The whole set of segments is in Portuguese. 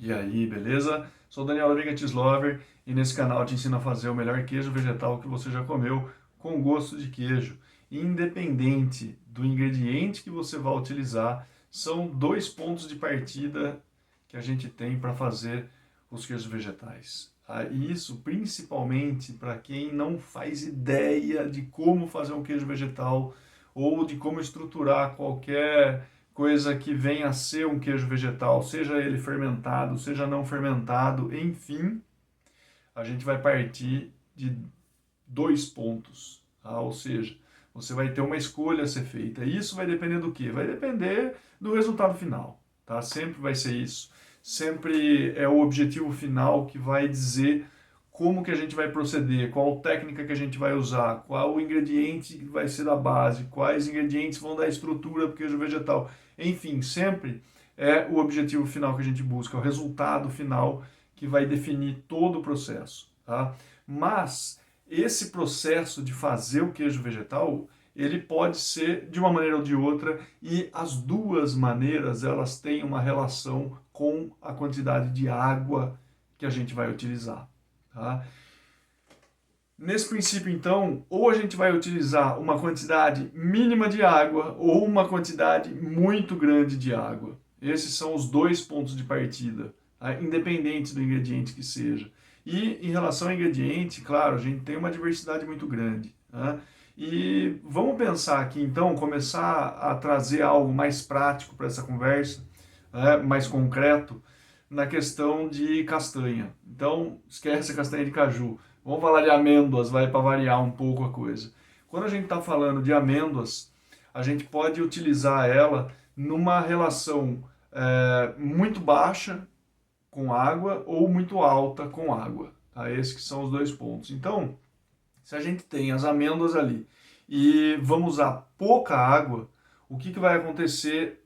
E aí, beleza? Sou Daniel Viga Lover e nesse canal eu te ensino a fazer o melhor queijo vegetal que você já comeu com gosto de queijo. Independente do ingrediente que você vai utilizar, são dois pontos de partida que a gente tem para fazer os queijos vegetais. E isso principalmente para quem não faz ideia de como fazer um queijo vegetal ou de como estruturar qualquer coisa que venha a ser um queijo vegetal, seja ele fermentado, seja não fermentado, enfim, a gente vai partir de dois pontos, tá? Ou seja, você vai ter uma escolha a ser feita. Isso vai depender do quê? Vai depender do resultado final, tá? Sempre vai ser isso. Sempre é o objetivo final que vai dizer como que a gente vai proceder, qual técnica que a gente vai usar, qual o ingrediente que vai ser da base, quais ingredientes vão dar estrutura para o queijo vegetal. Enfim, sempre é o objetivo final que a gente busca, o resultado final que vai definir todo o processo, tá? Mas esse processo de fazer o queijo vegetal, ele pode ser de uma maneira ou de outra, e as duas maneiras elas têm uma relação com a quantidade de água que a gente vai utilizar. Tá? Nesse princípio, então, ou a gente vai utilizar uma quantidade mínima de água ou uma quantidade muito grande de água. Esses são os dois pontos de partida, tá? Independente do ingrediente que seja. E em relação ao ingrediente, claro, a gente tem uma diversidade muito grande. Tá? E vamos pensar aqui, então, começar a trazer algo mais prático para essa conversa, né, mais concreto, na questão de castanha. Então, esquece a castanha de caju. Vamos falar de amêndoas, vai para variar um pouco a coisa. Quando a gente está falando de amêndoas, a gente pode utilizar ela numa relação muito baixa com água ou muito alta com água. Tá? Esses que são os dois pontos. Então, se a gente tem as amêndoas ali e vamos usar pouca água, o que vai acontecer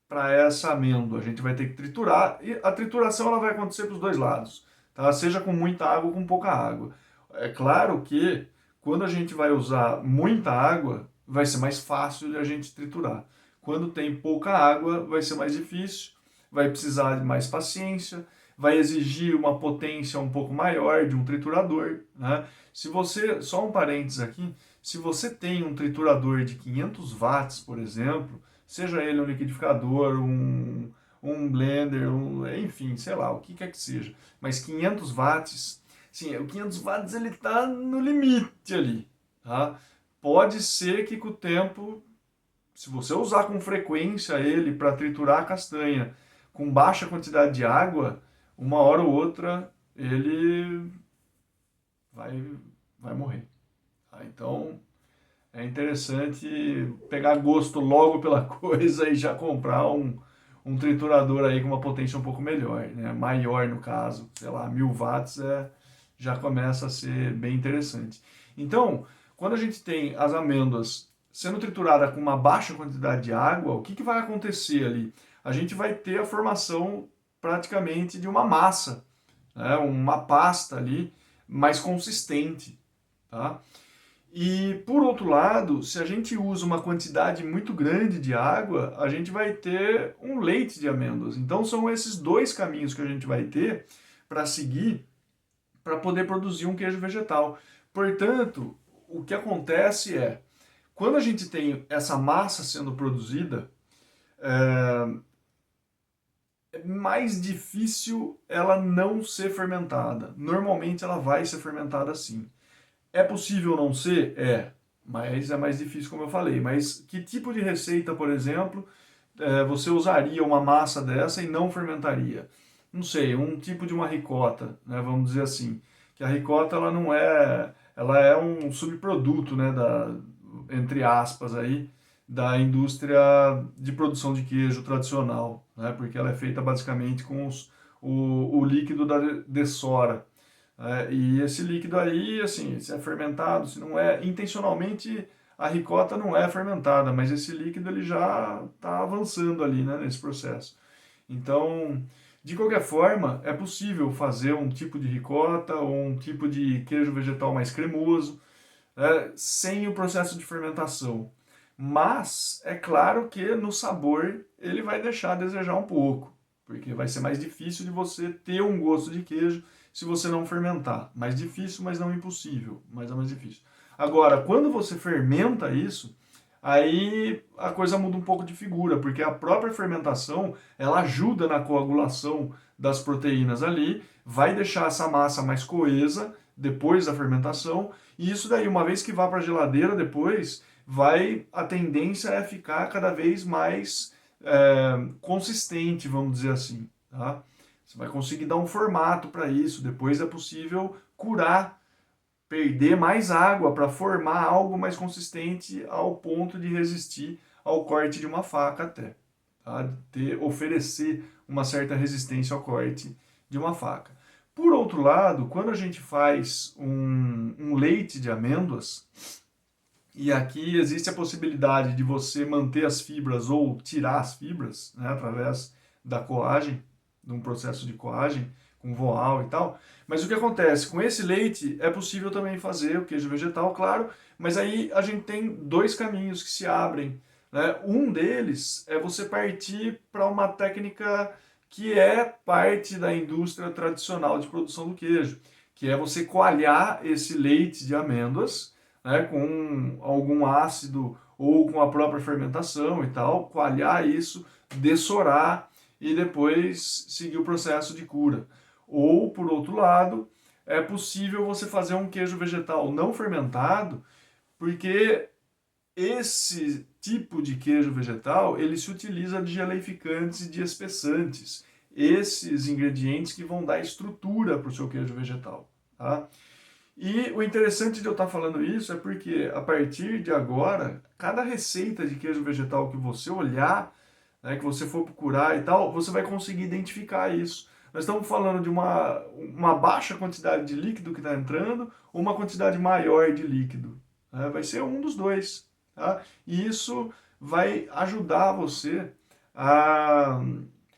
para essa amêndoa? A gente vai ter que triturar e a trituração ela vai acontecer para os dois lados, tá? Seja com muita água ou com pouca água. É claro que quando a gente vai usar muita água, vai ser mais fácil de a gente triturar. Quando tem pouca água, vai ser mais difícil, vai precisar de mais paciência, vai exigir uma potência um pouco maior de um triturador, né? Se você, só um parênteses aqui, se você tem um triturador de 500 watts, por exemplo, seja ele um liquidificador, um blender, enfim, sei lá, o que quer que seja, mas 500 watts, sim, o 500 watts ele está no limite ali, tá? Pode ser que com o tempo, se você usar com frequência ele para triturar a castanha com baixa quantidade de água, uma hora ou outra ele vai, vai morrer. Tá? Então é interessante pegar gosto logo pela coisa e já comprar um triturador aí com uma potência um pouco melhor, né? Maior no caso, sei lá, 1000 watts já começa a ser bem interessante. Então, quando a gente tem as amêndoas sendo triturada com uma baixa quantidade de água, o que vai acontecer ali? A gente vai ter a formação praticamente de uma massa, né? Uma pasta ali mais consistente, tá? E por outro lado, se a gente usa uma quantidade muito grande de água, a gente vai ter um leite de amêndoas. Então são esses dois caminhos que a gente vai ter para seguir para poder produzir um queijo vegetal. Portanto, o que acontece é, quando a gente tem essa massa sendo produzida, é mais difícil ela não ser fermentada. Normalmente ela vai ser fermentada sim. É possível não ser? É, mas é mais difícil, como eu falei. Mas que tipo de receita, por exemplo, você usaria uma massa dessa e não fermentaria? Não sei, um tipo de uma ricota, né, vamos dizer assim. Que a ricota ela não é, ela é um subproduto, né, entre aspas aí, da indústria de produção de queijo tradicional, né, porque ela é feita basicamente com o líquido da dessora. E esse líquido aí, assim, se é fermentado, se não é, intencionalmente a ricota não é fermentada, mas esse líquido ele já está avançando ali, né, nesse processo. Então, de qualquer forma, é possível fazer um tipo de ricota ou um tipo de queijo vegetal mais cremoso, né, sem o processo de fermentação. Mas é claro que no sabor ele vai deixar a desejar um pouco, porque vai ser mais difícil de você ter um gosto de queijo se você não fermentar. Mais difícil, mas não impossível, mas é mais difícil. Agora, quando você fermenta isso, aí a coisa muda um pouco de figura, porque a própria fermentação, ela ajuda na coagulação das proteínas ali, vai deixar essa massa mais coesa depois da fermentação, e isso daí, uma vez que vá para a geladeira depois, a tendência é ficar cada vez mais consistente, vamos dizer assim, tá? Você vai conseguir dar um formato para isso, depois é possível curar, perder mais água para formar algo mais consistente ao ponto de resistir ao corte de uma faca até, tá? Oferecer uma certa resistência ao corte de uma faca. Por outro lado, quando a gente faz um leite de amêndoas, e aqui existe a possibilidade de você manter as fibras ou tirar as fibras, né, através da coagem, de um processo de coagem, com voal e tal. Mas o que acontece? Com esse leite é possível também fazer o queijo vegetal, claro, mas aí a gente tem dois caminhos que se abrem, né? Um deles é você partir para uma técnica que é parte da indústria tradicional de produção do queijo, que é você coalhar esse leite de amêndoas, né, com algum ácido ou com a própria fermentação e tal, coalhar isso, dessorar e depois seguir o processo de cura. Ou, por outro lado, é possível você fazer um queijo vegetal não fermentado, porque esse tipo de queijo vegetal, ele se utiliza de geleificantes e de espessantes, esses ingredientes que vão dar estrutura para o seu queijo vegetal, tá? E o interessante de eu estar falando isso é porque, a partir de agora, cada receita de queijo vegetal que você olhar, né, que você for procurar e tal, você vai conseguir identificar isso. Nós estamos falando de uma baixa quantidade de líquido que está entrando ou uma quantidade maior de líquido, né? Vai ser um dos dois, tá? E isso vai ajudar você a,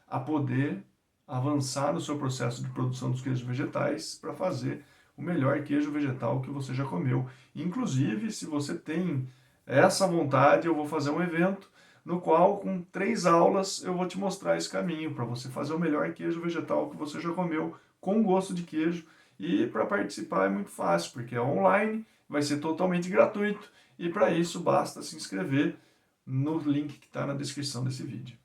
a poder avançar no seu processo de produção dos queijos vegetais para fazer o melhor queijo vegetal que você já comeu. Inclusive, se você tem essa vontade, eu vou fazer um evento no qual, com 3 aulas, eu vou te mostrar esse caminho para você fazer o melhor queijo vegetal que você já comeu com gosto de queijo. E para participar é muito fácil, porque é online, vai ser totalmente gratuito e para isso basta se inscrever no link que está na descrição desse vídeo.